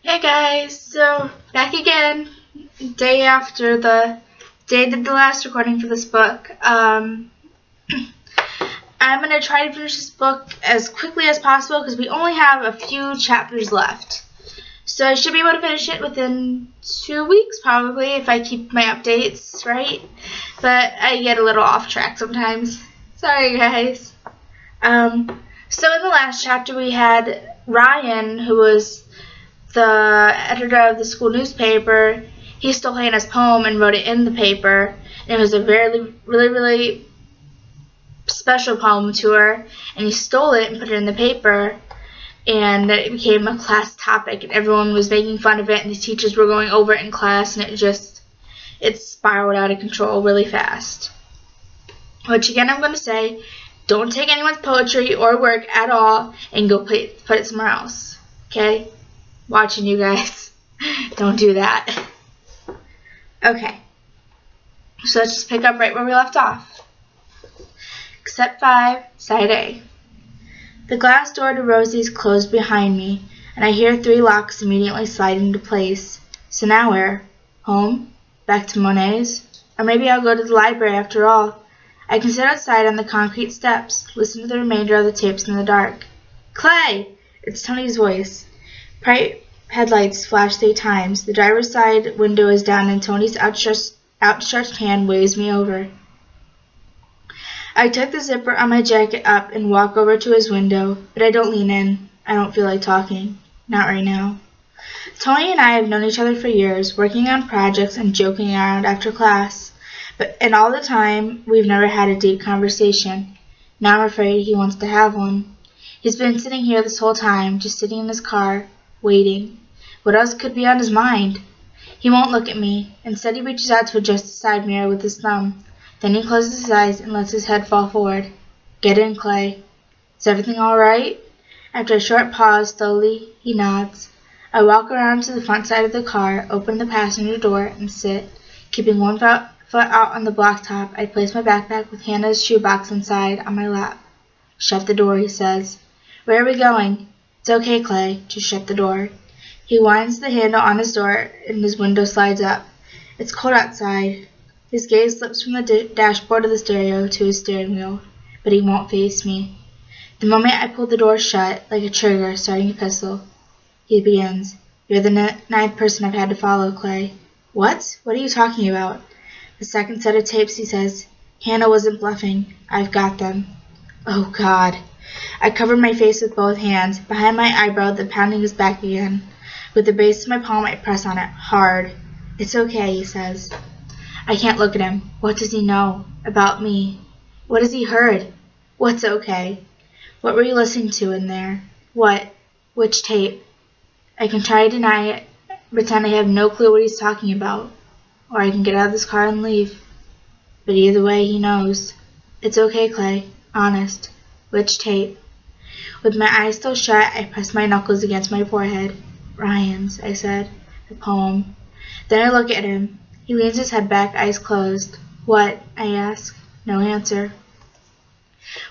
Hey guys, so back again, day after the day I did the last recording for this book. I'm going to try to finish this book as quickly as possible because we only have a few chapters left. So I should be able to finish it within 2 weeks probably if I keep my updates right. But I get a little off track sometimes. Sorry guys. So in the last chapter we had Ryan, who was the editor of the school newspaper. He stole Hannah's poem and wrote it in the paper. And it was a really special poem to her. And he stole it and put it in the paper. And it became a class topic. And everyone was making fun of it. And the teachers were going over it in class. And it spiraled out of control really fast. Which again I'm going to say, don't take anyone's poetry or work at all and go put it somewhere else. Okay? Watching you guys. Don't do that. Okay. So let's just pick up right where we left off. Step 5, Side A. The glass door to Rosie's closed behind me, and I hear 3 locks immediately slide into place. So now where? Home? Back to Monet's? Or maybe I'll go to the library after all. I can sit outside on the concrete steps, listen to the remainder of the tapes in the dark. Clay! It's Tony's voice. Bright headlights flash 3 times. The driver's side window is down and Tony's outstretched hand waves me over. I tuck the zipper on my jacket up and walk over to his window, but I don't lean in. I don't feel like talking. Not right now. Tony and I have known each other for years, working on projects and joking around after class. And all the time, we've never had a deep conversation. Now I'm afraid he wants to have one. He's been sitting here this whole time, just sitting in his car, waiting. What else could be on his mind? He won't look at me. Instead, he reaches out to adjust the side mirror with his thumb. Then he closes his eyes and lets his head fall forward. Get in, Clay. Is everything all right? After a short pause, slowly, he nods. I walk around to the front side of the car, open the passenger door, and sit. Keeping one foot out on the blacktop, I place my backpack with Hannah's shoebox inside on my lap. Shut the door, he says. Where are we going? It's okay, Clay. Just shut the door. He winds the handle on his door and his window slides up. It's cold outside. His gaze slips from the dashboard of the stereo to his steering wheel, but he won't face me. The moment I pull the door shut, like a trigger starting a pistol, he begins. You're the 9th person I've had to follow, Clay. What? What are you talking about? The second set of tapes, he says. Hannah wasn't bluffing. I've got them. Oh, God. I cover my face with both hands. Behind my eyebrow, the pounding is back again. With the base of my palm, I press on it, hard. It's okay, he says. I can't look at him. What does he know? About me? What has he heard? What's okay? What were you listening to in there? What? Which tape? I can try to deny it, pretend I have no clue what he's talking about. Or I can get out of this car and leave. But either way, he knows. It's okay, Clay. Honest. Which tape? With my eyes still shut, I press my knuckles against my forehead. Ryan's, I said. The poem. Then I look at him. He leans his head back, eyes closed. What? I ask. No answer.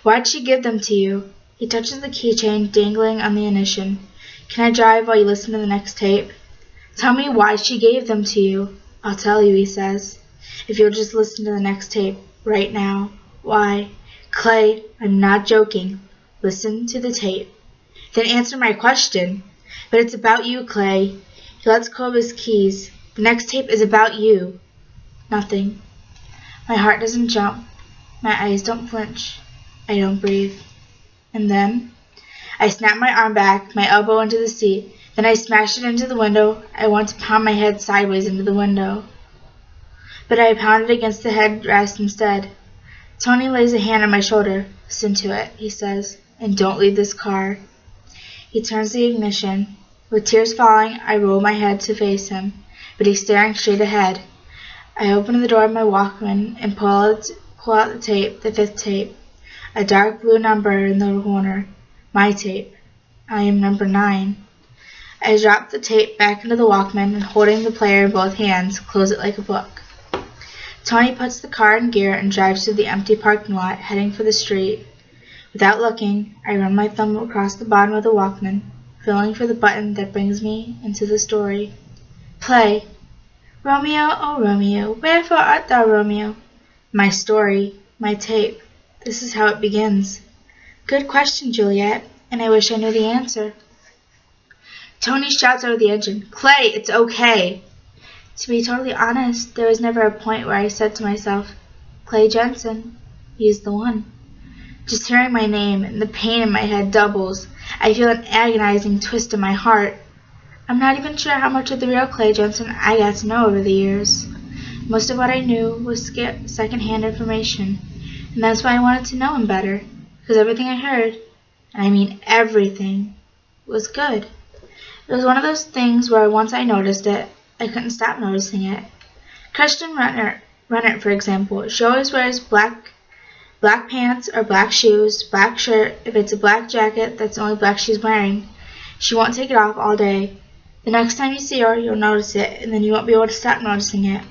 Why'd she give them to you? He touches the keychain dangling on the ignition. Can I drive while you listen to the next tape? Tell me why she gave them to you. I'll tell you, he says. If you'll just listen to the next tape, right now. Why? Clay, I'm not joking. Listen to the tape. Then answer my question. But it's about you, Clay. He lets go of his keys. The next tape is about you. Nothing. My heart doesn't jump. My eyes don't flinch. I don't breathe. And then I snap my arm back, my elbow into the seat. Then I smash it into the window. I want to pound my head sideways into the window. But I pound it against the headrest instead. Tony lays a hand on my shoulder. Listen to it, he says, and don't leave this car. He turns the ignition. With tears falling, I roll my head to face him, but he's staring straight ahead. I open the door of my Walkman and pull out the tape, the 5th tape. A dark blue number in the corner. My tape. I am number 9. I drop the tape back into the Walkman and, holding the player in both hands, close it like a book. Tony puts the car in gear and drives to the empty parking lot, heading for the street. Without looking, I run my thumb across the bottom of the Walkman. feeling for the button that brings me into the story. Play. Romeo, oh Romeo, wherefore art thou Romeo? My story, my tape. This is how it begins. Good question, Juliet, and I wish I knew the answer. Tony shouts out of the engine, Clay, it's okay. To be totally honest, there was never a point where I said to myself, Clay Jensen, he's the one. Just hearing my name and the pain in my head doubles. I feel an agonizing twist in my heart. I'm not even sure how much of the real Clay Jensen I got to know over the years. Most of what I knew was second-hand information, and that's why I wanted to know him better, because everything I heard, and I mean everything, was good. It was one of those things where once I noticed it, I couldn't stop noticing it. Kristen Renner, for example, she always wears black pants or black shoes, black shirt. If it's a black jacket, that's the only black she's wearing. She won't take it off all day. The next time you see her, you'll notice it, and then you won't be able to stop noticing it.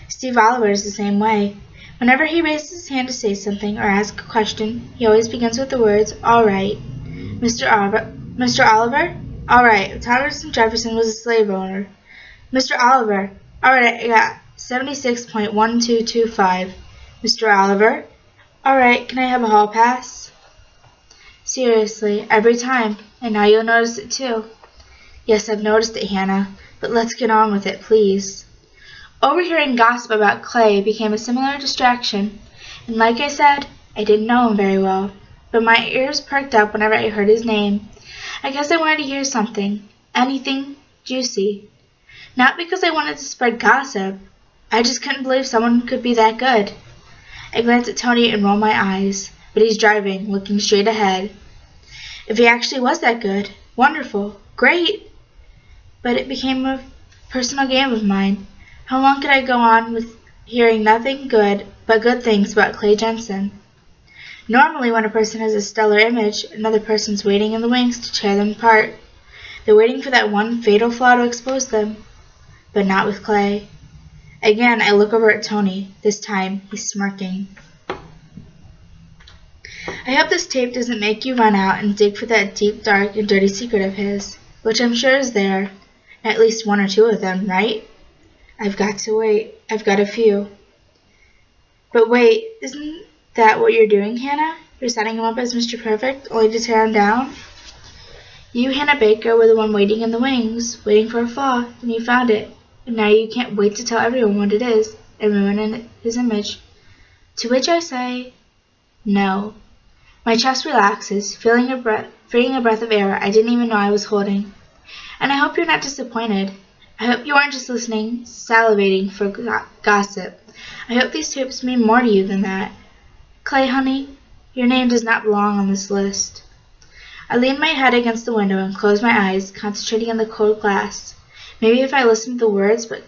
Steve Oliver is the same way. Whenever he raises his hand to say something or ask a question, he always begins with the words, all right. Mr. Oliver? All right, Thomas Jefferson was a slave owner. Mr. Oliver? All right, I got 76.1225. Mr. Oliver? All right, can I have a hall pass? Seriously, every time, and now you'll notice it too. Yes, I've noticed it, Hannah, but let's get on with it, please. Overhearing gossip about Clay became a similar distraction, and like I said, I didn't know him very well, but my ears perked up whenever I heard his name. I guess I wanted to hear something, anything juicy. Not because I wanted to spread gossip, I just couldn't believe someone could be that good. I glanced at Tony and rolled my eyes, but he's driving, looking straight ahead. If he actually was that good, wonderful, great! But it became a personal game of mine. How long could I go on with hearing nothing good but good things about Clay Jensen? Normally when a person has a stellar image, another person's waiting in the wings to tear them apart. They're waiting for that one fatal flaw to expose them. But not with Clay. Again, I look over at Tony. This time, he's smirking. I hope this tape doesn't make you run out and dig for that deep, dark, and dirty secret of his, which I'm sure is there. At least one or two of them, right? I've got to wait. I've got a few. But wait, isn't that what you're doing, Hannah? You're setting him up as Mr. Perfect, only to tear him down? You, Hannah Baker, were the one waiting in the wings, waiting for a flaw, and you found it. And now you can't wait to tell everyone what it is, and ruin his image. To which I say, no. My chest relaxes, freeing a breath of air I didn't even know I was holding. And I hope you're not disappointed. I hope you aren't just listening, salivating for gossip. I hope these tapes mean more to you than that. Clay, honey, your name does not belong on this list. I leaned my head against the window and closed my eyes, concentrating on the cold glass. Maybe if I listen to the words but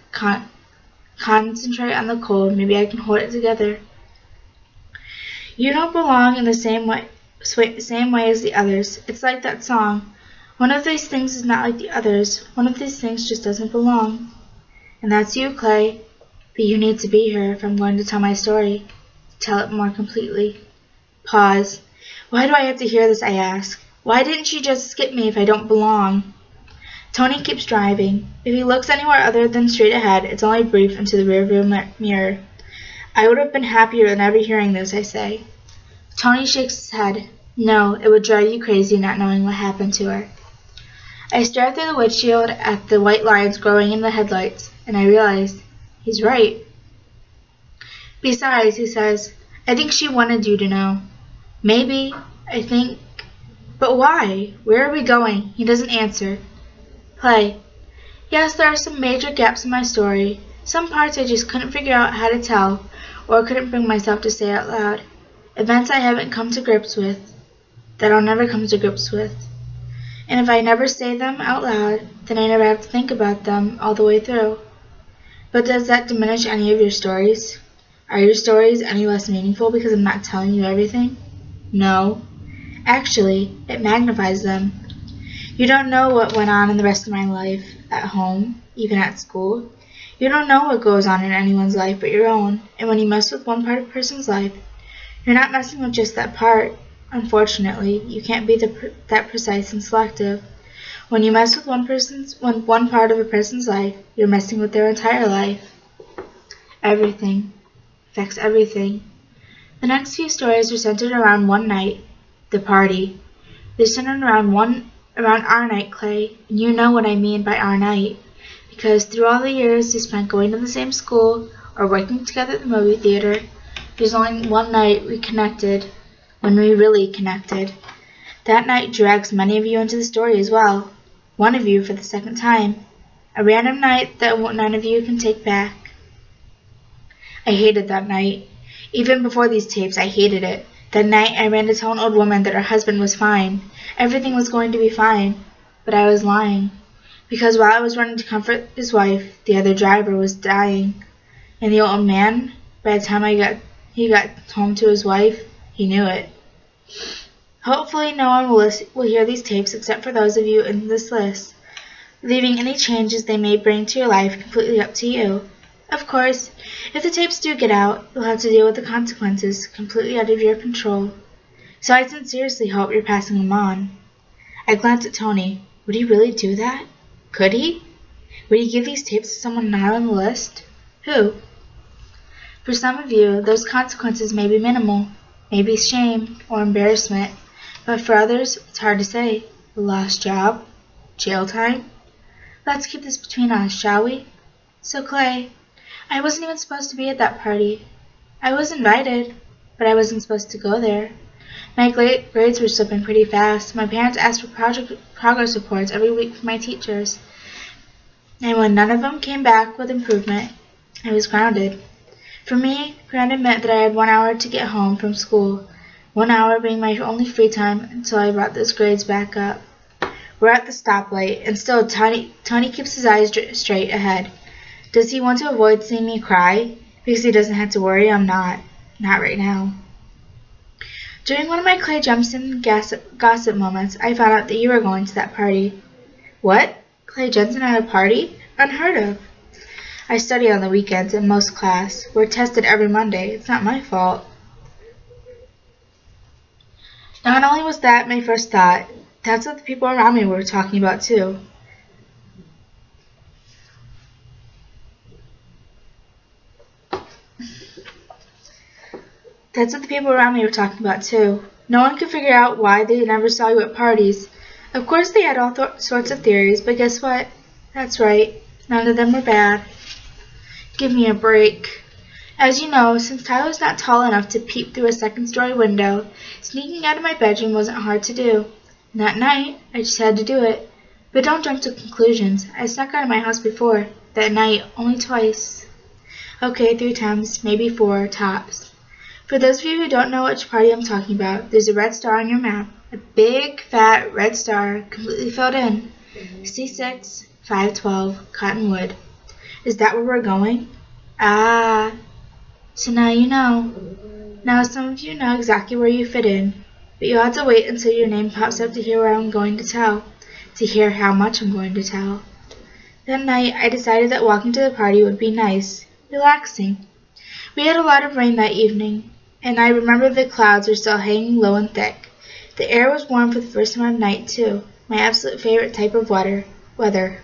concentrate on the cold, maybe I can hold it together. You don't belong in the same way as the others. It's like that song. One of these things is not like the others. One of these things just doesn't belong. And that's you, Clay. But you need to be here if I'm going to tell my story. Tell it more completely. Pause. Why do I have to hear this, I ask? Why didn't you just skip me if I don't belong? Tony keeps driving. If he looks anywhere other than straight ahead, it's only brief into the rearview mirror. I would have been happier than ever hearing this, I say. Tony shakes his head. No, it would drive you crazy not knowing what happened to her. I stare through the windshield at the white lines growing in the headlights, and I realize he's right. Besides, he says, I think she wanted you to know. Maybe, I think, but why? Where are we going? He doesn't answer. Play. Yes, there are some major gaps in my story. Some parts I just couldn't figure out how to tell, or couldn't bring myself to say out loud. Events I haven't come to grips with, that I'll never come to grips with. And if I never say them out loud, then I never have to think about them all the way through. But does that diminish any of your stories? Are your stories any less meaningful because I'm not telling you everything? No. Actually, it magnifies them. You don't know what went on in the rest of my life, at home, even at school. You don't know what goes on in anyone's life but your own, and when you mess with one part of a person's life, you're not messing with just that part. Unfortunately, you can't be that precise and selective. When you mess with one part of a person's life, you're messing with their entire life. Everything. Affects everything. The next few stories are centered around one night, the party. They're centered around our night, Clay, and you know what I mean by our night, because through all the years we spent going to the same school or working together at the movie theater, there's only one night we connected, when we really connected. That night drags many of you into the story as well, one of you for the second time, a random night that none of you can take back. I hated that night. Even before these tapes, I hated it. That night I ran to tell an old woman that her husband was fine. Everything was going to be fine. But I was lying. Because while I was running to comfort his wife, the other driver was dying. And the old man, by the time he got home to his wife, he knew it. Hopefully no one will hear these tapes except for those of you in this list, leaving any changes they may bring to your life completely up to you. Of course, if the tapes do get out, you'll have to deal with the consequences completely out of your control. So I sincerely hope you're passing them on. I glanced at Tony. Would he really do that? Could he? Would he give these tapes to someone not on the list? Who? For some of you, those consequences may be minimal, maybe shame or embarrassment, but for others, it's hard to say. A lost job? Jail time? Let's keep this between us, shall we? So, Clay, I wasn't even supposed to be at that party. I was invited, but I wasn't supposed to go there. My grades were slipping pretty fast. My parents asked for progress reports every week from my teachers. And when none of them came back with improvement, I was grounded. For me, grounded meant that I had 1 hour to get home from school, 1 hour being my only free time until I brought those grades back up. We're at the stoplight, and still Tony keeps his eyes straight ahead. Does he want to avoid seeing me cry? Because he doesn't have to worry I'm not. Not right now. During one of my Clay Jensen gossip moments, I found out that you were going to that party. What? Clay Jensen at a party? Unheard of. I study on the weekends in most class. We're tested every Monday. It's not my fault. Not only was that my first thought, that's what the people around me were talking about too. That's what the people around me were talking about too. No one could figure out why they never saw you at parties. Of course they had all sorts of theories, but guess what? That's right. None of them were bad. Give me a break. As you know, since Tyler's not tall enough to peep through a second-story window, sneaking out of my bedroom wasn't hard to do. And that night, I just had to do it. But don't jump to conclusions. I snuck out of my house before. That night, only twice. Okay, 3 times, maybe 4, tops. For those of you who don't know which party I'm talking about, there's a red star on your map. A big, fat, red star, completely filled in. C6, 512, Cottonwood. Is that where we're going? Ah. So now you know. Now some of you know exactly where you fit in, but you'll have to wait until your name pops up to hear what I'm going to tell, to hear how much I'm going to tell. That night, I decided that walking to the party would be nice, relaxing. We had a lot of rain that evening, and I remember the clouds were still hanging low and thick. The air was warm for the first time of night, too, my absolute favorite type of weather.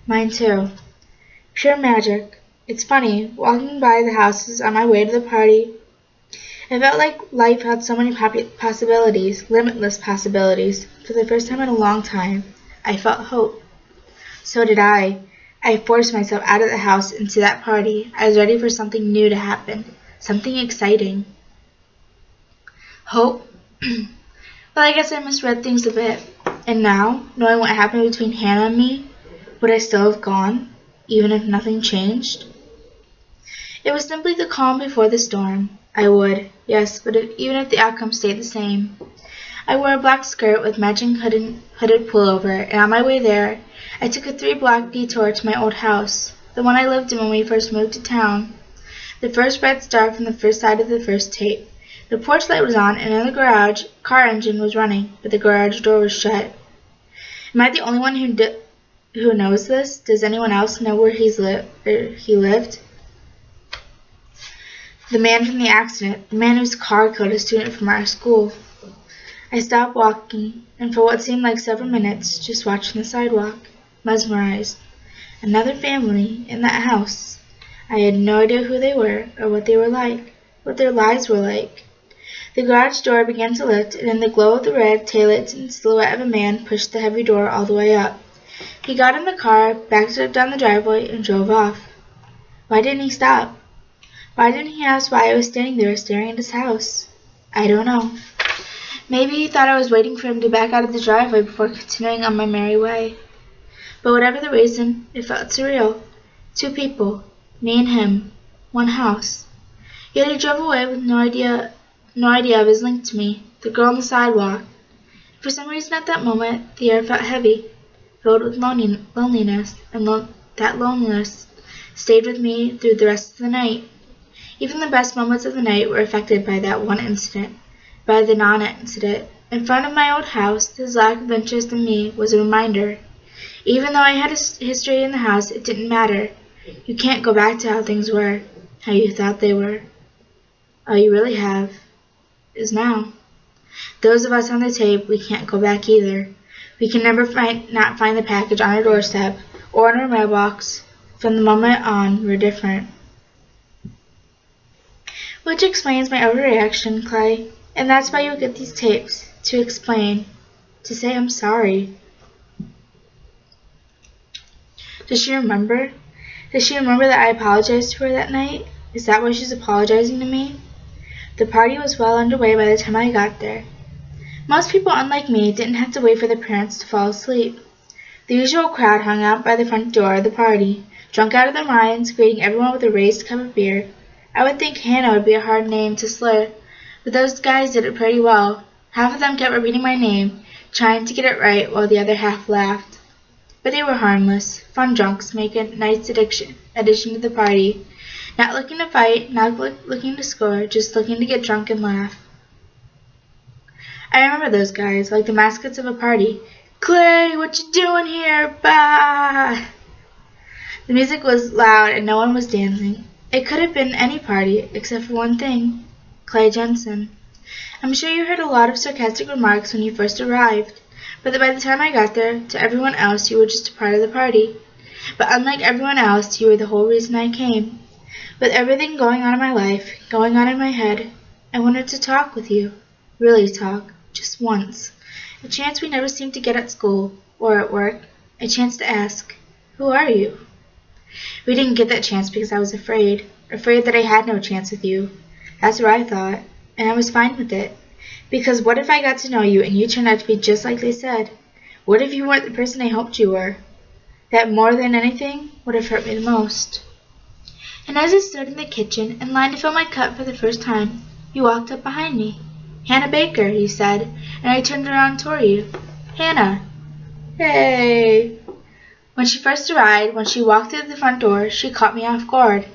Mine, too. Pure magic. It's funny, walking by the houses on my way to the party, I felt like life had so many possibilities, limitless possibilities. For the first time in a long time, I felt hope. So did I. I forced myself out of the house into that party. I was ready for something new to happen, something exciting. Hope? Well, I guess I misread things a bit. And now, knowing what happened between Hannah and me, would I still have gone, even if nothing changed? It was simply the calm before the storm. I would, yes, but even if the outcome stayed the same. I wore a black skirt with matching hooded pullover, and on my way there, I took a 3-block detour to my old house, the one I lived in when we first moved to town. The first red star from the first side of the first tape. The porch light was on, and in the garage, car engine was running, but the garage door was shut. Am I the only one who knows this? Does anyone else know where he lived? The man from the accident, the man whose car killed a student from our school. I stopped walking, and for what seemed like several minutes, just watched the sidewalk, mesmerized. Another family in that house. I had no idea who they were, or what they were like, what their lives were like. The garage door began to lift, and in the glow of the red taillights and silhouette of a man pushed the heavy door all the way up. He got in the car, backed it up down the driveway, and drove off. Why didn't he stop? Why didn't he ask why I was standing there staring at his house? I don't know. Maybe he thought I was waiting for him to back out of the driveway before continuing on my merry way. But whatever the reason, it felt surreal. 2 people, me and him, 1 house. Yet he drove away with no idea of his link to me, the girl on the sidewalk. For some reason at that moment, the air felt heavy, filled with loneliness, and that loneliness stayed with me through the rest of the night. Even the best moments of the night were affected by that one incident, by the non-incident. In front of my old house, his lack of interest in me was a reminder. Even though I had a history in the house, it didn't matter. You can't go back to how things were, how you thought they were. All you really have is now. Those of us on the tape, we can't go back either. We can never not find the package on our doorstep or in our mailbox. From the moment on, we're different. Which explains my overreaction, Clay. And that's why you get these tapes, to explain, to say I'm sorry. Does she remember? Does she remember that I apologized to her that night? Is that why she's apologizing to me? The party was well underway by the time I got there. Most people, unlike me, didn't have to wait for their parents to fall asleep. The usual crowd hung out by the front door of the party, drunk out of their minds, greeting everyone with a raised cup of beer. I would think Hannah would be a hard name to slur, but those guys did it pretty well. Half of them kept repeating my name, trying to get it right, while the other half laughed. But they were harmless, fun drunks, making a nice addition to the party. Not looking to fight, not looking to score, just looking to get drunk and laugh. I remember those guys, like the mascots of a party. Clay, what you doing here? Bah! The music was loud and no one was dancing. It could have been any party, except for one thing. Clay Jensen. I'm sure you heard a lot of sarcastic remarks when you first arrived, but by the time I got there, to everyone else you were just a part of the party. But unlike everyone else, you were the whole reason I came. With everything going on in my life, going on in my head, I wanted to talk with you. Really talk. Just once. A chance we never seemed to get at school, or at work. A chance to ask, who are you? We didn't get that chance because I was afraid that I had no chance with you. That's what I thought, and I was fine with it. Because what if I got to know you and you turned out to be just like they said? What if you weren't the person I hoped you were? That more than anything would have hurt me the most. And as I stood in the kitchen in line to fill my cup for the first time, you walked up behind me. Hannah Baker, you said, and I turned around toward you. Hannah. Hey. When she first arrived, when she walked through the front door, she caught me off guard.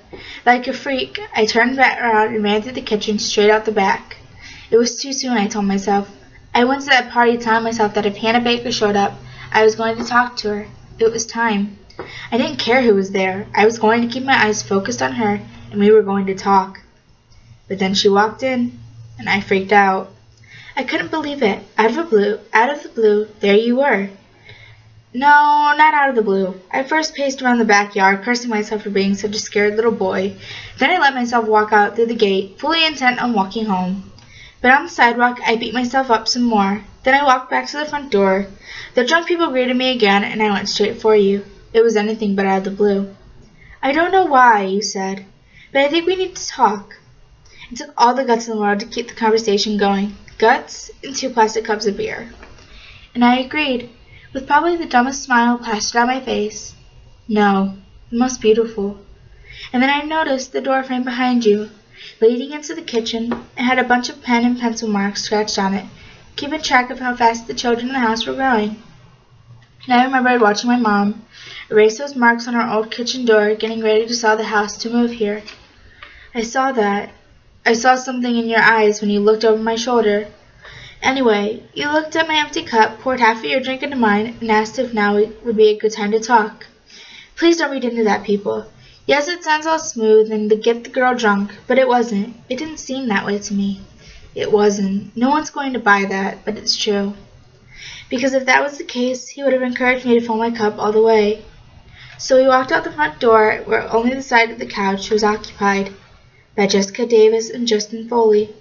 Like a freak, I turned back around and ran through the kitchen straight out the back. It was too soon, I told myself. I went to that party telling myself that if Hannah Baker showed up, I was going to talk to her. It was time. I didn't care who was there. I was going to keep my eyes focused on her, and we were going to talk. But then she walked in, and I freaked out. I couldn't believe it. Out of the blue, there you were. No, not out of the blue. I first paced around the backyard, cursing myself for being such a scared little boy. Then I let myself walk out through the gate, fully intent on walking home. But on the sidewalk, I beat myself up some more. Then I walked back to the front door. The drunk people greeted me again, and I went straight for you. It was anything but out of the blue. I don't know why, you said, but I think we need to talk. It took all the guts in the world to keep the conversation going. Guts and 2 plastic cups of beer. And I agreed, with probably the dumbest smile plastered on my face. No, the most beautiful. And then I noticed the door frame behind you, leading into the kitchen, and had a bunch of pen and pencil marks scratched on it, keeping track of how fast the children in the house were growing. And I remembered watching my mom erase those marks on our old kitchen door, getting ready to sell the house to move here. I saw that. I saw something in your eyes when you looked over my shoulder. Anyway, you looked at my empty cup, poured half of your drink into mine, and asked if now would be a good time to talk. Please don't read into that, people. Yes, it sounds all smooth and to get the girl drunk, but it wasn't. It didn't seem that way to me. It wasn't. No one's going to buy that, but it's true. Because if that was the case, he would have encouraged me to fill my cup all the way. So we walked out the front door, where only the side of the couch was occupied by Jessica Davis and Justin Foley.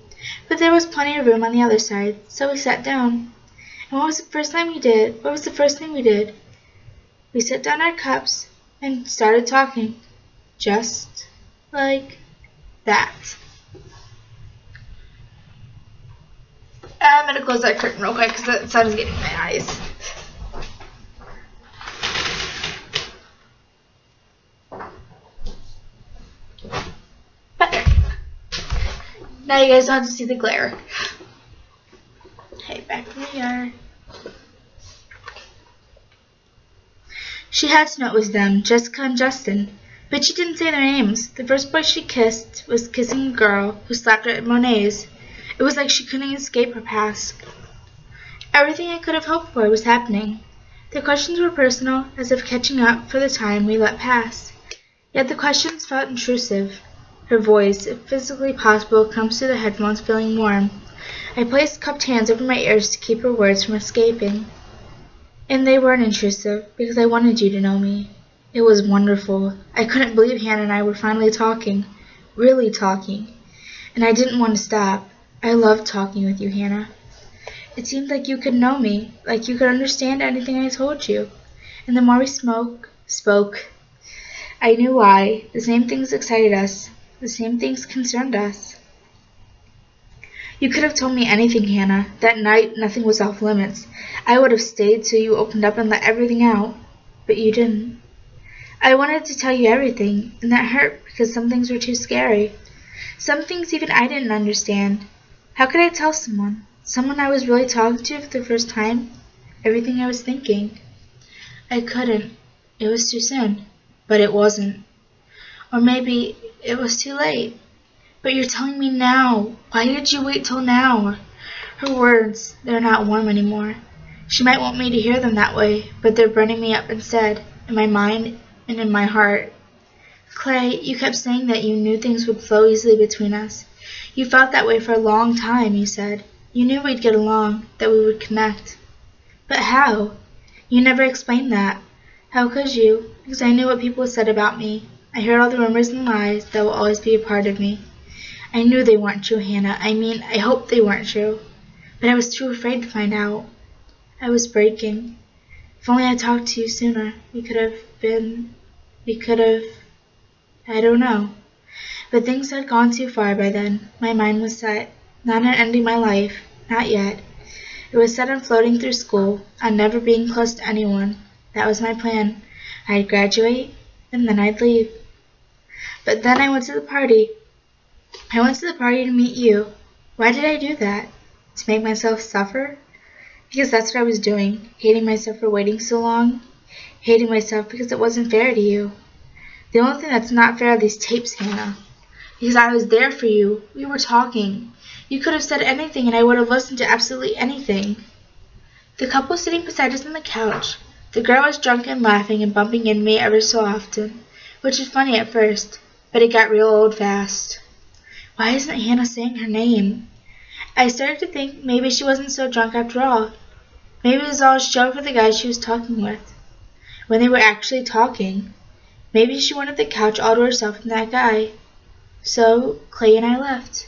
But there was plenty of room on the other side, so we sat down. And what was the first thing we did? We set down our cups and started talking. Just like that. I'm going to close that curtain real quick because the sun is getting in my eyes. Better. Now you guys don't have to see the glare. Okay, back where we are. She had to know it was them, Jessica and Justin, but she didn't say their names. The first boy she kissed was kissing a girl who slapped her at Monet's. It was like she couldn't escape her past. Everything I could have hoped for was happening. The questions were personal, as if catching up for the time we let pass. Yet the questions felt intrusive. Her voice, if physically possible, comes through the headphones feeling warm. I placed cupped hands over my ears to keep her words from escaping. And they weren't intrusive, because I wanted you to know me. It was wonderful. I couldn't believe Hannah and I were finally talking. Really talking. And I didn't want to stop. I loved talking with you, Hannah. It seemed like you could know me, like you could understand anything I told you. And the more we spoke, I knew why. The same things excited us. The same things concerned us. You could have told me anything, Hannah. That night, nothing was off limits. I would have stayed till you opened up and let everything out. But you didn't. I wanted to tell you everything, and that hurt because some things were too scary. Some things even I didn't understand. How could I tell someone I was really talking to for the first time, everything I was thinking? I couldn't. It was too soon. But it wasn't. Or maybe it was too late. But you're telling me now. Why did you wait till now? Her words, they're not warm anymore. She might want me to hear them that way, but they're burning me up instead, in my mind and in my heart. Clay, you kept saying that you knew things would flow easily between us. You felt that way for a long time, you said. You knew we'd get along, that we would connect. But how? You never explained that. How could you? Because I knew what people said about me. I heard all the rumors and lies that will always be a part of me. I knew they weren't true, Hannah. I hoped they weren't true. But I was too afraid to find out. I was breaking. If only I talked to you sooner, we could have, I don't know. But things had gone too far by then. My mind was set, not on ending my life, not yet. It was set on floating through school, on never being close to anyone. That was my plan. I'd graduate, and then I'd leave. But then I went to the party. I went to the party to meet you. Why did I do that? To make myself suffer? Because that's what I was doing, hating myself for waiting so long. Hating myself because it wasn't fair to you. The only thing that's not fair are these tapes, Hannah. Because I was there for you. We were talking. You could have said anything and I would have listened to absolutely anything. The couple sitting beside us on the couch. The girl was drunk and laughing and bumping into me ever so often, which was funny at first, but it got real old fast. Why isn't Hannah saying her name? I started to think maybe she wasn't so drunk after all. Maybe it was all a show for the guy she was talking with. When they were actually talking. Maybe she wanted the couch all to herself and that guy. So Clay and I left.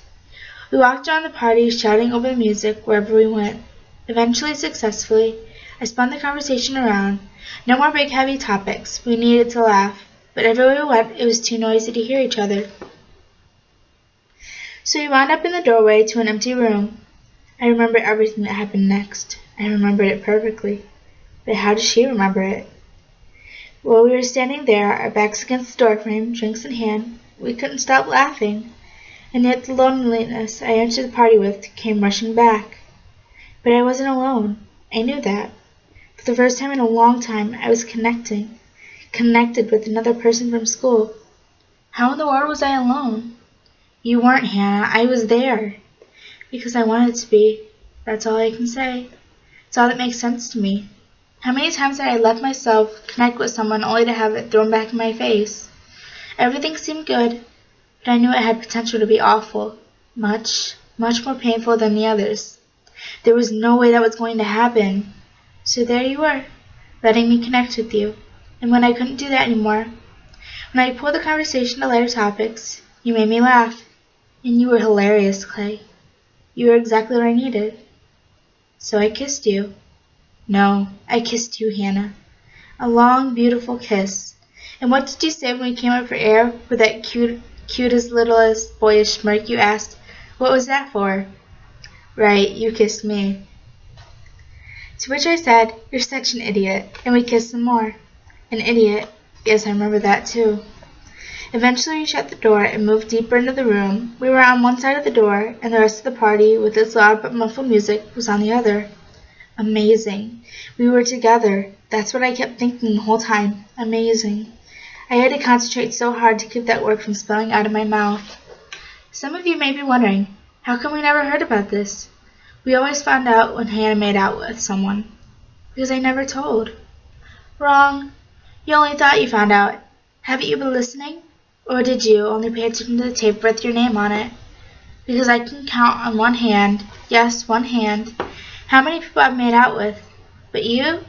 We walked around the party, shouting over the music wherever we went. Eventually, successfully, I spun the conversation around. No more big heavy topics. We needed to laugh. But everywhere we went, it was too noisy to hear each other. So we wound up in the doorway to an empty room. I remember everything that happened next. I remembered it perfectly. But how did she remember it? While we were standing there, our backs against the doorframe, drinks in hand, we couldn't stop laughing. And yet the loneliness I entered the party with came rushing back. But I wasn't alone. I knew that. For the first time in a long time, I was connected with another person from school. How in the world was I alone? You weren't, Hannah. I was there. Because I wanted to be. That's all I can say. It's all that makes sense to me. How many times had I let myself connect with someone only to have it thrown back in my face? Everything seemed good, but I knew it had potential to be awful. Much, much more painful than the others. There was no way that was going to happen. So there you were, letting me connect with you. And when I couldn't do that anymore, when I pulled the conversation to lighter topics, you made me laugh. And you were hilarious, Clay. You were exactly what I needed. So I kissed you. No, I kissed you, Hannah. A long, beautiful kiss. And what did you say when we came up for air with that cutest, littlest, boyish smirk you asked? What was that for? Right, you kissed me. To which I said, you're such an idiot, and we kissed some more. An idiot. Yes, I remember that too. Eventually we shut the door and moved deeper into the room. We were on one side of the door, and the rest of the party, with its loud but muffled music, was on the other. Amazing. We were together. That's what I kept thinking the whole time. Amazing. I had to concentrate so hard to keep that word from spilling out of my mouth. Some of you may be wondering, how come we never heard about this? We always found out when Hannah made out with someone. Because I never told. Wrong. You only thought you found out. Haven't you been listening? Or did you only pay attention to the tape with your name on it? Because I can count on one hand, yes, one hand, how many people I've made out with. But you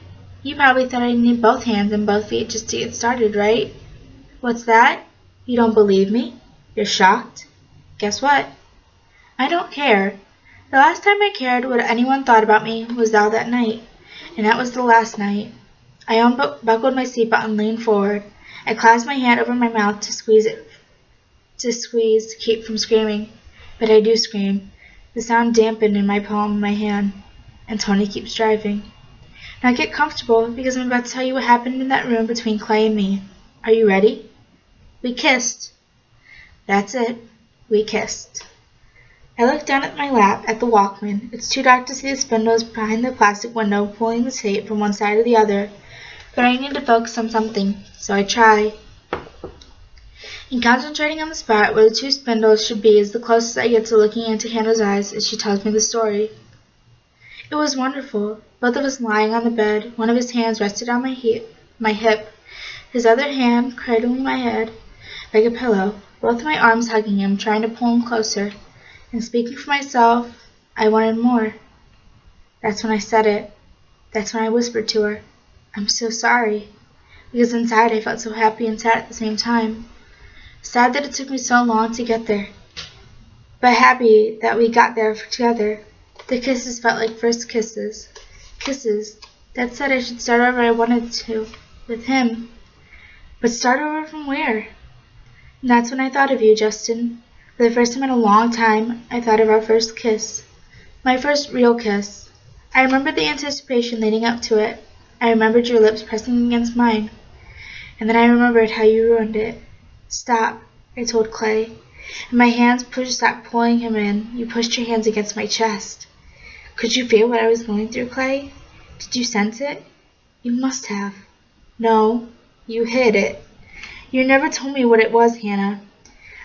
probably thought I need both hands and both feet just to get started, right? What's that? You don't believe me? You're shocked? Guess what? I don't care. The last time I cared what anyone thought about me was out that night, and that was the last night. I unbuckled my seatbelt and leaned forward. I clasped my hand over my mouth to squeeze to keep from screaming. But I do scream. The sound dampened in my palm of my hand, and Tony keeps driving. Now get comfortable, because I'm about to tell you what happened in that room between Clay and me. Are you ready? We kissed. That's it. We kissed. I looked down at my lap at the Walkman. It's too dark to see the spindles behind the plastic window pulling the tape from one side to the other, but I need to focus on something, so I try. And concentrating on the spot where the two spindles should be is the closest I get to looking into Hannah's eyes as she tells me the story. It was wonderful. Both of us lying on the bed. One of his hands rested on my hip, his other hand cradling my head like a pillow, both my arms hugging him, trying to pull him closer. And speaking for myself, I wanted more. That's when I said it. That's when I whispered to her, I'm so sorry. Because inside I felt so happy and sad at the same time. Sad that it took me so long to get there, but happy that we got there together. The kisses felt like first kisses. Kisses that said I should start over I wanted to, with him. But start over from where? And that's when I thought of you, Justin. For the first time in a long time, I thought of our first kiss. My first real kiss. I remembered the anticipation leading up to it. I remembered your lips pressing against mine. And then I remembered how you ruined it. Stop, I told Clay. And my hands stopped pulling him in. You pushed your hands against my chest. Could you feel what I was going through, Clay? Did you sense it? You must have. No, you hid it. You never told me what it was, Hannah.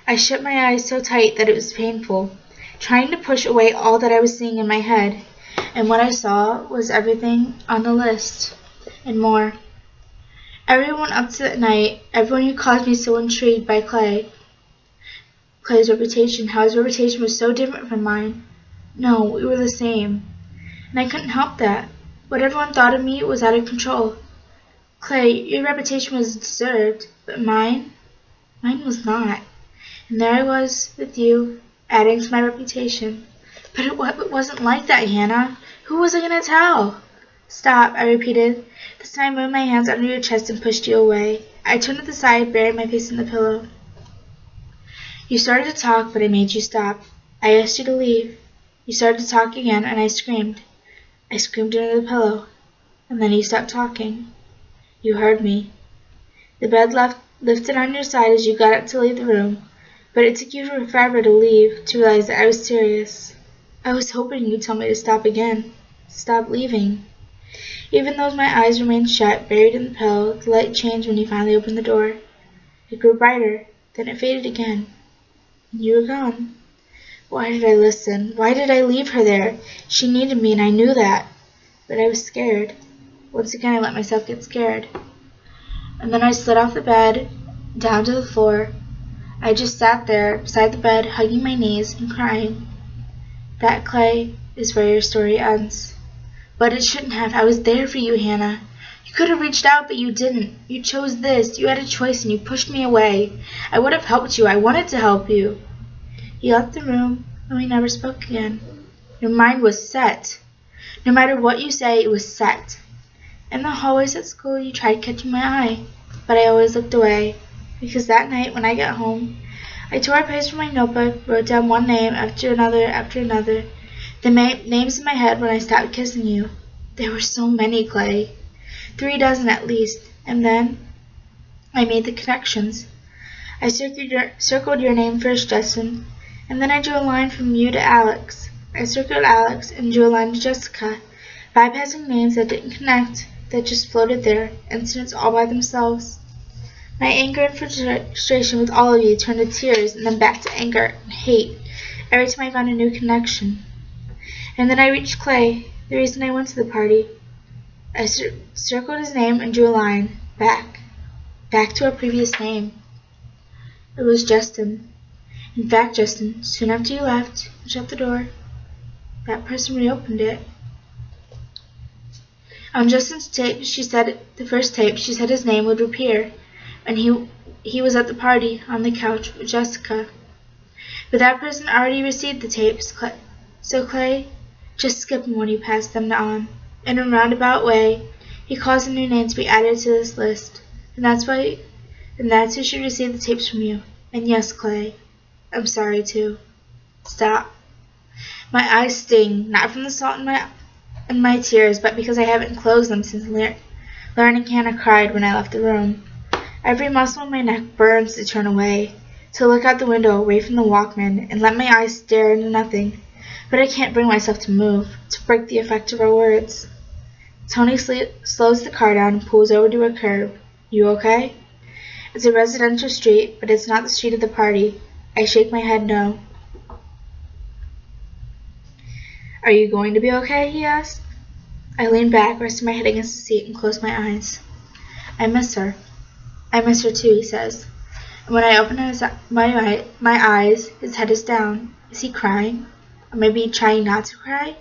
I shut my eyes so tight that it was painful, trying to push away all that I was seeing in my head, and what I saw was everything on the list, and more. Everyone up to that night, everyone who caused me so intrigued by Clay's reputation, how his reputation was so different from mine. No, we were the same, and I couldn't help that. What everyone thought of me was out of control. Clay, your reputation was deserved, but mine was not. And there I was, with you, adding to my reputation. But it wasn't like that, Hannah. Who was I going to tell? Stop, I repeated. This time I moved my hands under your chest and pushed you away. I turned to the side, burying my face in the pillow. You started to talk, but I made you stop. I asked you to leave. You started to talk again, and I screamed. I screamed into the pillow. And then you stopped talking. You heard me. The bed lifted on your side as you got up to leave the room. But it took you forever to leave, to realize that I was serious. I was hoping you'd tell me to stop again. Stop leaving. Even though my eyes remained shut, buried in the pillow, the light changed when you finally opened the door. It grew brighter, then it faded again. And you were gone. Why did I listen? Why did I leave her there? She needed me, and I knew that. But I was scared. Once again, I let myself get scared. And then I slid off the bed, down to the floor. I just sat there, beside the bed, hugging my knees and crying. That, Clay, is where your story ends. But it shouldn't have. I was there for you, Hannah. You could have reached out, but you didn't. You chose this. You had a choice, and you pushed me away. I would have helped you. I wanted to help you. He left the room, and we never spoke again. Your mind was set. No matter what you say, it was set. In the hallways at school, you tried catching my eye, but I always looked away, because that night when I got home, I tore a page from my notebook, wrote down one name after another, the names in my head when I stopped kissing you. There were so many, Clay. 3 dozen at least, and then I made the connections. I circled your name first, Justin, and then I drew a line from you to Alex. I circled Alex and drew a line to Jessica, bypassing names that didn't connect, that just floated there, incidents all by themselves. My anger and frustration with all of you turned to tears and then back to anger and hate every time I found a new connection. And then I reached Clay, the reason I went to the party. I circled his name and drew a line, back to our previous name. It was Justin. In fact, Justin, soon after you left and shut the door, that person reopened it. On Justin's tape, the first tape, she said his name would appear, and he was at the party on the couch with Jessica. But that person already received the tapes, so Clay, just skip him when you pass them on. In a roundabout way, he caused a new name to be added to this list, and that's who should receive the tapes from you. And yes, Clay, I'm sorry too. Stop. My eyes sting, not from the salt in my tears, but because I haven't closed them since learning Hannah cried when I left the room. Every muscle in my neck burns to turn away, to look out the window away from the Walkman and let my eyes stare into nothing. But I can't bring myself to move, to break the effect of our words. Tony slows the car down and pulls over to a curb. You okay? It's a residential street, but it's not the street of the party. I shake my head no. Are you going to be okay? He asked. I lean back, resting my head against the seat, and close my eyes. I miss her. I miss her too, he says. And when I open my eyes, his head is down. Is he crying? Or maybe trying not to cry?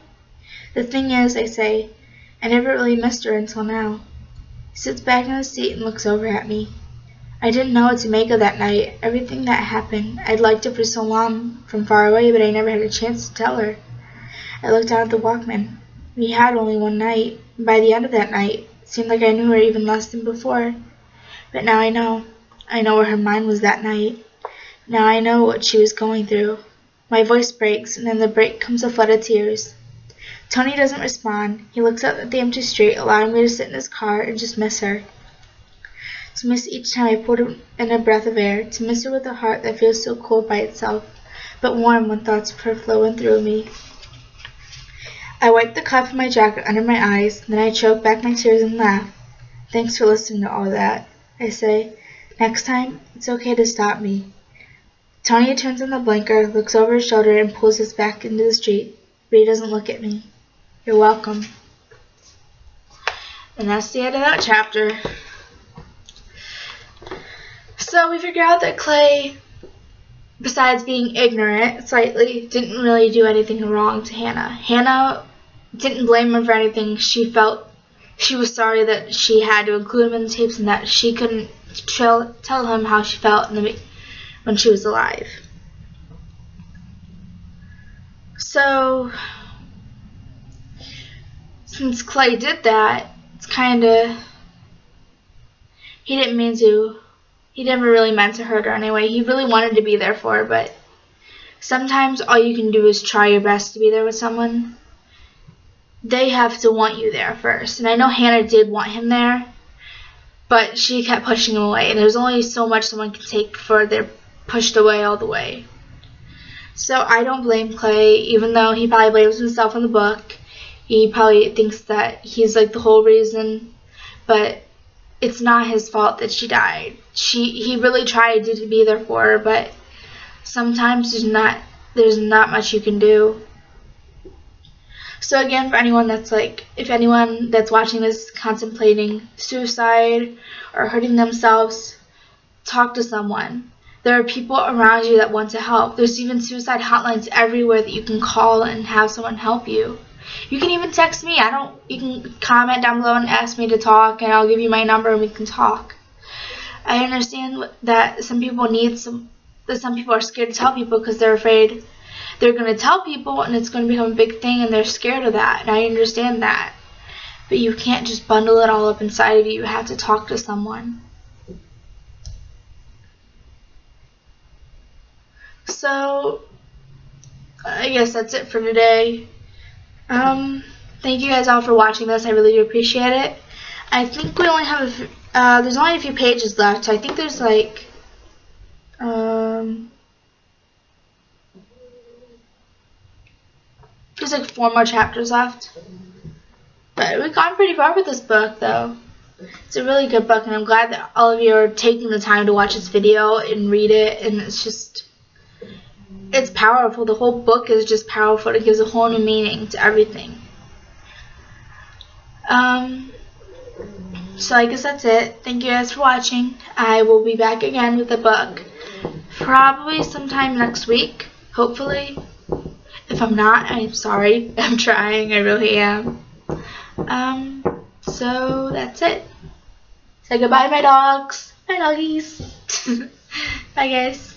The thing is, I say, I never really missed her until now. He sits back in the seat and looks over at me. I didn't know what to make of that night, everything that happened. I'd liked her for so long, from far away, but I never had a chance to tell her. I looked down at the Walkman. We had only one night, and by the end of that night, it seemed like I knew her even less than before. But now I know. I know where her mind was that night. Now I know what she was going through. My voice breaks, and in the break comes a flood of tears. Tony doesn't respond. He looks up at the empty street, allowing me to sit in his car and just miss her. To miss each time I pulled in a breath of air, to miss her with a heart that feels so cold by itself, but warm when thoughts of her flow in through me. I wipe the cuff of my jacket under my eyes, then I choke back my tears and laugh. Thanks for listening to all that, I say. Next time, it's okay to stop me. Tony turns on the blinker, looks over his shoulder, and pulls us back into the street, but he doesn't look at me. You're welcome. And that's the end of that chapter. So we figure out that Clay, besides being ignorant slightly, didn't really do anything wrong to Hannah. Hannah didn't blame him for anything. She was sorry that she had to include him in the tapes and that she couldn't tell him how she felt when she was alive. So, since Clay did that, it's he never really meant to hurt her anyway. He really wanted to be there for her, but sometimes all you can do is try your best to be there with someone. They have to want you there first. And I know Hannah did want him there, but she kept pushing him away. And there's only so much someone can take before they're pushed away all the way. So I don't blame Clay, even though he probably blames himself in the book. He probably thinks that he's like the whole reason, but it's not his fault that she died. He really tried to be there for her, but sometimes there's not much you can do. So again, if anyone that's watching this contemplating suicide or hurting themselves, talk to someone. There are people around you that want to help. There's even suicide hotlines everywhere that you can call and have someone help you. You can even text me. You can comment down below and ask me to talk, and I'll give you my number and we can talk. I understand that some people are scared to tell people because they're afraid they're going to tell people and it's going to become a big thing, and they're scared of that, and I understand that. But you can't just bundle it all up inside of you. You have to talk to someone. So, I guess that's it for today. Thank you guys all for watching this. I really do appreciate it. I think we only have there's only a few pages left, so I think there's like there's like 4 more chapters left. But we've gone pretty far with this book, though. It's a really good book, and I'm glad that all of you are taking the time to watch this video and read it, and it's powerful. The whole book is just powerful. It gives a whole new meaning to everything. So I guess that's it. Thank you guys for watching. I will be back again with the book probably sometime next week, hopefully. If I'm not, I'm sorry. I'm trying. I really am. So that's it. Say goodbye to my dogs. Bye, doggies. Bye, guys.